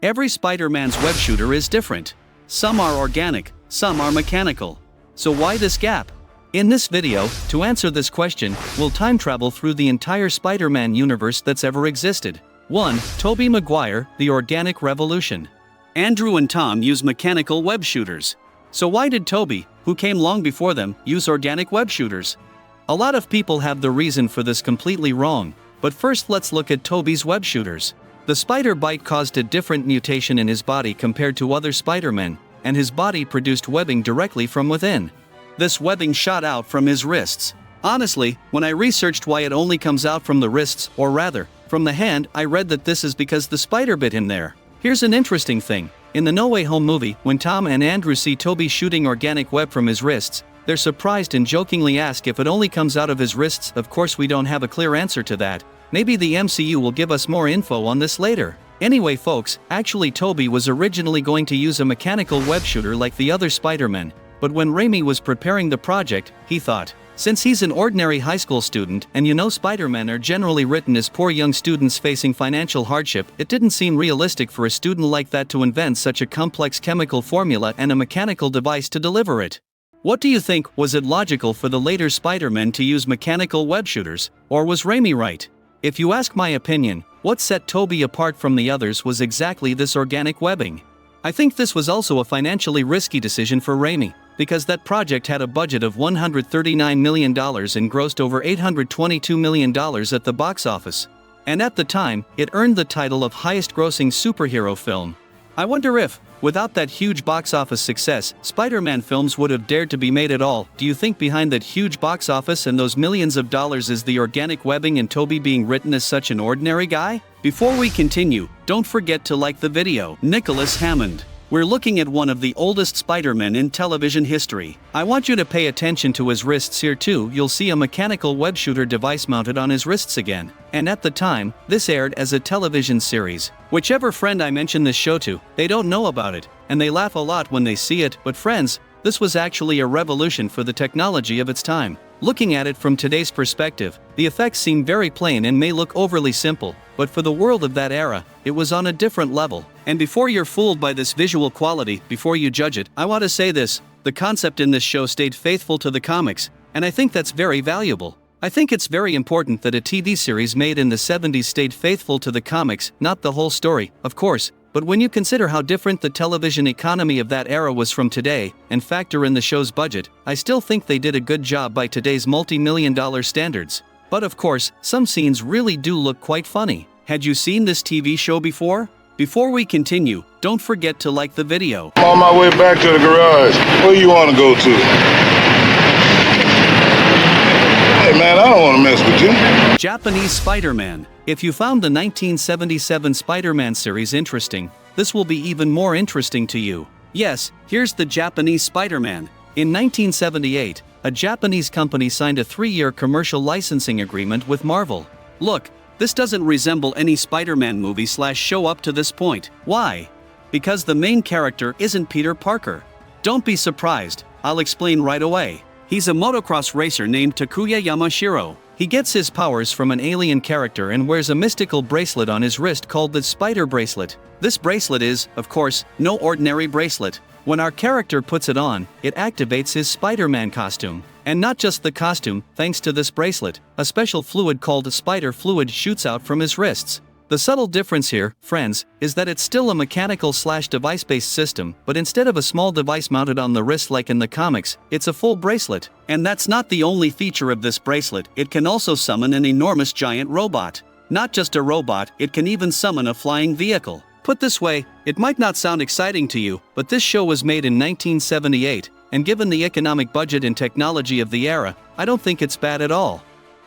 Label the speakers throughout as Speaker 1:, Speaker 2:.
Speaker 1: Every Spider-Man's web shooter is different. Some are organic, some are mechanical. So why this gap? In this video, to answer this question, we'll time travel through the entire Spider-Man universe that's ever existed. 1. Tobey Maguire, The Organic Revolution. Andrew and Tom use mechanical web shooters. So why did Tobey, who came long before them, use organic web shooters? A lot of people have the reason for this completely wrong, but first let's look at Tobey's web shooters. The spider bite caused a different mutation in his body compared to other Spider-Men, and his body produced webbing directly from within. This webbing shot out from his wrists. Honestly, when I researched why it only comes out from the wrists, or rather, from the hand, I read that this is because the spider bit him there. Here's an interesting thing. In the No Way Home movie, when Tom and Andrew see Tobey shooting organic web from his wrists, they're surprised and jokingly ask if it only comes out of his wrists. Of course, we don't have a clear answer to that. Maybe the MCU will give us more info on this later. Anyway folks, actually Tobey was originally going to use a mechanical web shooter like the other Spider-Men, but when Raimi was preparing the project, he thought, since he's an ordinary high school student and you know Spider-Men are generally written as poor young students facing financial hardship, it didn't seem realistic for a student like that to invent such a complex chemical formula and a mechanical device to deliver it. What do you think? Was it logical for the later Spider-Men to use mechanical web shooters, or was Raimi right? If you ask my opinion, what set Tobey apart from the others was exactly this organic webbing. I think this was also a financially risky decision for Raimi, because that project had a budget of $139 million and grossed over $822 million at the box office. And at the time, it earned the title of highest-grossing superhero film. I wonder if, without that huge box office success, Spider-Man films would have dared to be made at all. Do you think behind that huge box office and those millions of dollars is the organic webbing and Tobey being written as such an ordinary guy? Before we continue, don't forget to like the video. Nicholas Hammond. We're looking at one of the oldest Spider-Men in television history. I want you to pay attention to his wrists here too. You'll see a mechanical web shooter device mounted on his wrists again. And at the time, this aired as a television series. Whichever friend I mention this show to, they don't know about it, and they laugh a lot when they see it. But friends, this was actually a revolution for the technology of its time. Looking at it from today's perspective, the effects seem very plain and may look overly simple, but for the world of that era, it was on a different level. And before you're fooled by this visual quality, before you judge it, I want to say this: the concept in this show stayed faithful to the comics, and I think that's very valuable. I think it's very important that a TV series made in the 70s stayed faithful to the comics, not the whole story, of course, but when you consider how different the television economy of that era was from today, and factor in the show's budget, I still think they did a good job by today's multi-million-dollar standards. But of course, some scenes really do look quite funny. Had you seen this TV show before? Before we continue, don't forget to like the video.
Speaker 2: I'm on my way back to the garage. Where you want to go to? Hey man, I don't want to mess with you.
Speaker 1: Japanese Spider-Man. If you found the 1977 Spider-Man series interesting, this will be even more interesting to you. Yes, here's the Japanese Spider-Man. In 1978, a Japanese company signed a 3-year commercial licensing agreement with Marvel. Look, this doesn't resemble any Spider-Man movie/show up to this point. Why? Because the main character isn't Peter Parker. Don't be surprised, I'll explain right away. He's a motocross racer named Takuya Yamashiro. He gets his powers from an alien character and wears a mystical bracelet on his wrist called the Spider Bracelet. This bracelet is, of course, no ordinary bracelet. When our character puts it on, it activates his Spider-Man costume. And not just the costume, thanks to this bracelet, a special fluid called spider fluid shoots out from his wrists. The subtle difference here, friends, is that it's still a mechanical/device-based system, but instead of a small device mounted on the wrist like in the comics, it's a full bracelet. And that's not the only feature of this bracelet, it can also summon an enormous giant robot. Not just a robot, it can even summon a flying vehicle. Put this way, it might not sound exciting to you, but this show was made in 1978, and given the economic budget and technology of the era, I don't think it's bad at all.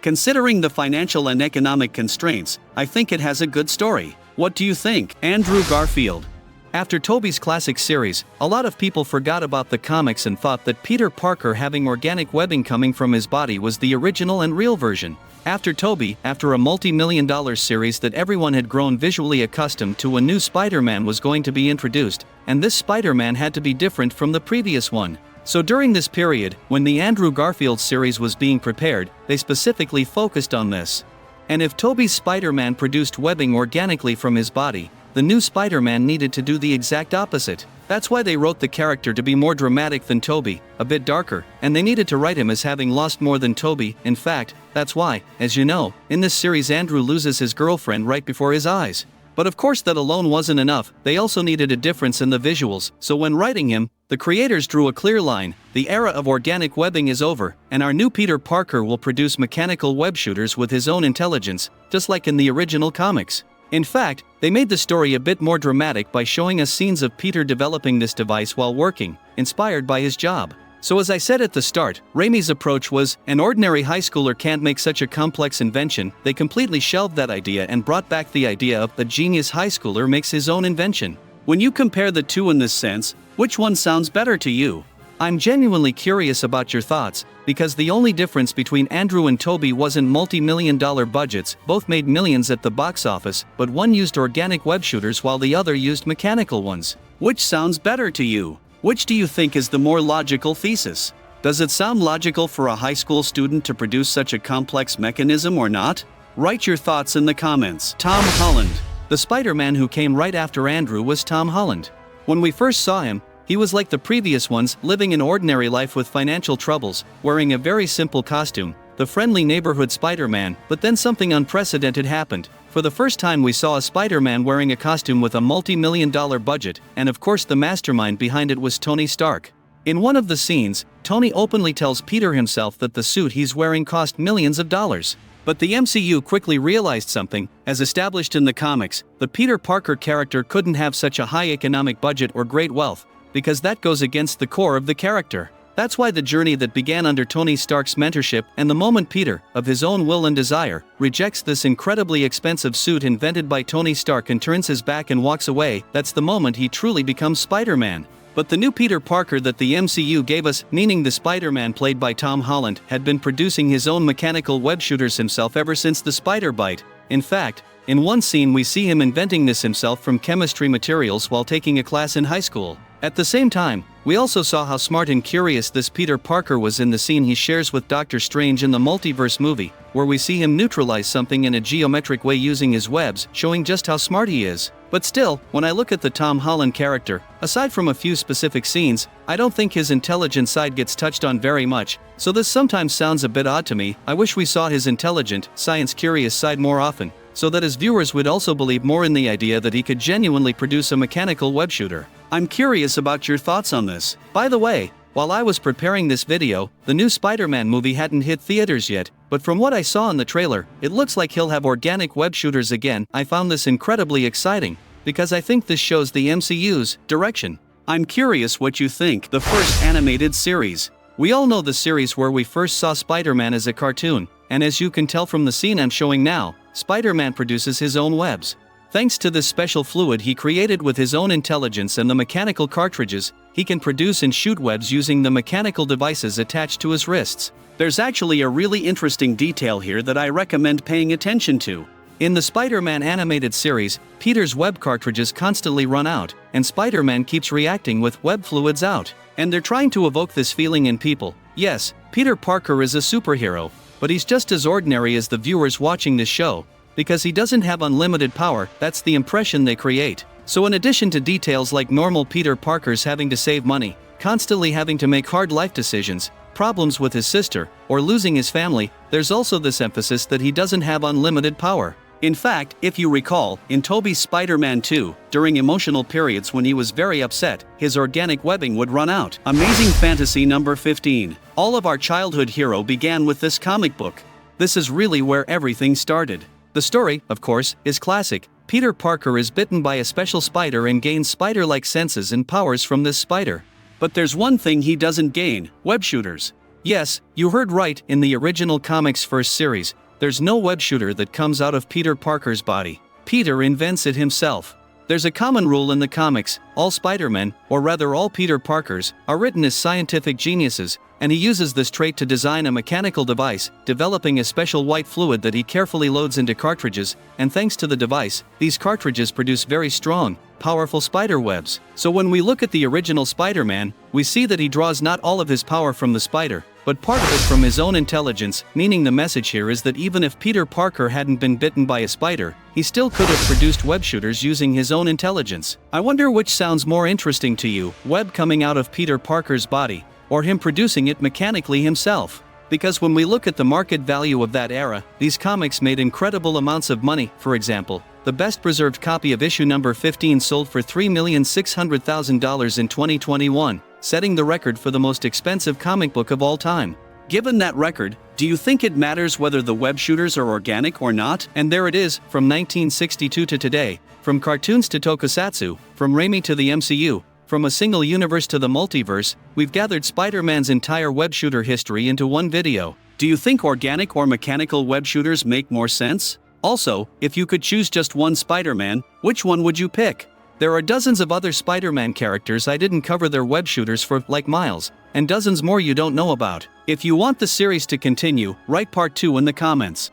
Speaker 1: Considering the financial and economic constraints, I think it has a good story. What do you think? Andrew Garfield. After Tobey's classic series, a lot of people forgot about the comics and thought that Peter Parker having organic webbing coming from his body was the original and real version. After Tobey, after a multi-million-dollar series that everyone had grown visually accustomed to, a new Spider-Man was going to be introduced, and this Spider-Man had to be different from the previous one. So during this period, when the Andrew Garfield series was being prepared, they specifically focused on this. And if Tobey's Spider-Man produced webbing organically from his body, the new Spider-Man needed to do the exact opposite. That's why they wrote the character to be more dramatic than Tobey, a bit darker, and they needed to write him as having lost more than Tobey. In fact, that's why, as you know, in this series Andrew loses his girlfriend right before his eyes. But of course that alone wasn't enough, they also needed a difference in the visuals, so when writing him, the creators drew a clear line: the era of organic webbing is over, and our new Peter Parker will produce mechanical web shooters with his own intelligence, just like in the original comics. In fact, they made the story a bit more dramatic by showing us scenes of Peter developing this device while working, inspired by his job. So as I said at the start, Raimi's approach was, an ordinary high schooler can't make such a complex invention. They completely shelved that idea and brought back the idea of, a genius high schooler makes his own invention. When you compare the two in this sense, which one sounds better to you? I'm genuinely curious about your thoughts, because the only difference between Andrew and Tobey wasn't multi-million-dollar budgets. Both made millions at the box office, but one used organic web shooters while the other used mechanical ones. Which sounds better to you? Which do you think is the more logical thesis? Does it sound logical for a high school student to produce such a complex mechanism or not? Write your thoughts in the comments. Tom Holland. The Spider-Man who came right after Andrew was Tom Holland. When we first saw him, he was like the previous ones, living an ordinary life with financial troubles, wearing a very simple costume, the friendly neighborhood Spider-Man. But then something unprecedented happened. For the first time we saw a Spider-Man wearing a costume with a multi-million-dollar budget, and of course the mastermind behind it was Tony Stark. In one of the scenes, Tony openly tells Peter himself that the suit he's wearing cost millions of dollars. But the MCU quickly realized something. As established in the comics, the Peter Parker character couldn't have such a high economic budget or great wealth, because that goes against the core of the character. That's why the journey that began under Tony Stark's mentorship, and the moment Peter, of his own will and desire, rejects this incredibly expensive suit invented by Tony Stark and turns his back and walks away, that's the moment he truly becomes Spider-Man. But the new Peter Parker that the MCU gave us, meaning the Spider-Man played by Tom Holland, had been producing his own mechanical web shooters himself ever since the spider bite. In fact, in one scene we see him inventing this himself from chemistry materials while taking a class in high school. At the same time, we also saw how smart and curious this Peter Parker was in the scene he shares with Doctor Strange in the Multiverse movie, where we see him neutralize something in a geometric way using his webs, showing just how smart he is. But still, when I look at the Tom Holland character, aside from a few specific scenes, I don't think his intelligent side gets touched on very much, so this sometimes sounds a bit odd to me. I wish we saw his intelligent, science-curious side more often, so that his viewers would also believe more in the idea that he could genuinely produce a mechanical web shooter. I'm curious about your thoughts on this. By the way, while I was preparing this video, the new Spider-Man movie hadn't hit theaters yet, but from what I saw in the trailer, it looks like he'll have organic web shooters again. I found this incredibly exciting, because I think this shows the MCU's direction. I'm curious what you think. The first animated series. We all know the series where we first saw Spider-Man as a cartoon, and as you can tell from the scene I'm showing now, Spider-Man produces his own webs. Thanks to this special fluid he created with his own intelligence and the mechanical cartridges, he can produce and shoot webs using the mechanical devices attached to his wrists. There's actually a really interesting detail here that I recommend paying attention to. In the Spider-Man animated series, Peter's web cartridges constantly run out, and Spider-Man keeps reacting with web fluids out. And they're trying to evoke this feeling in people. Yes, Peter Parker is a superhero, but he's just as ordinary as the viewers watching this show, because he doesn't have unlimited power. That's the impression they create. So in addition to details like normal Peter Parker's having to save money, constantly having to make hard life decisions, problems with his sister, or losing his family, there's also this emphasis that he doesn't have unlimited power. In fact, if you recall, in Tobey's Spider-Man 2, during emotional periods when he was very upset, his organic webbing would run out. Amazing Fantasy number 15. All of our childhood hero began with this comic book. This is really where everything started. The story, of course, is classic. Peter Parker is bitten by a special spider and gains spider-like senses and powers from this spider. But there's one thing he doesn't gain: web shooters. Yes, you heard right, in the original comics first series, there's no web shooter that comes out of Peter Parker's body. Peter invents it himself. There's a common rule in the comics: all Spider-Men, or rather all Peter Parkers, are written as scientific geniuses, and he uses this trait to design a mechanical device, developing a special white fluid that he carefully loads into cartridges, and thanks to the device, these cartridges produce very strong, powerful spider webs. So when we look at the original Spider-Man, we see that he draws not all of his power from the spider, but part of it from his own intelligence, meaning the message here is that even if Peter Parker hadn't been bitten by a spider, he still could have produced web shooters using his own intelligence. I wonder which sounds more interesting to you, web coming out of Peter Parker's body, or him producing it mechanically himself. Because when we look at the market value of that era, these comics made incredible amounts of money. For example, the best preserved copy of issue number 15 sold for $3,600,000 in 2021, setting the record for the most expensive comic book of all time. Given that record, do you think it matters whether the web shooters are organic or not? And there it is, from 1962 to today, from cartoons to tokusatsu, from Raimi to the MCU, from a single universe to the multiverse, we've gathered Spider-Man's entire web shooter history into one video. Do you think organic or mechanical web shooters make more sense? Also, if you could choose just one Spider-Man, which one would you pick? There are dozens of other Spider-Man characters I didn't cover their web shooters for, like Miles, and dozens more you don't know about. If you want the series to continue, write part 2 in the comments.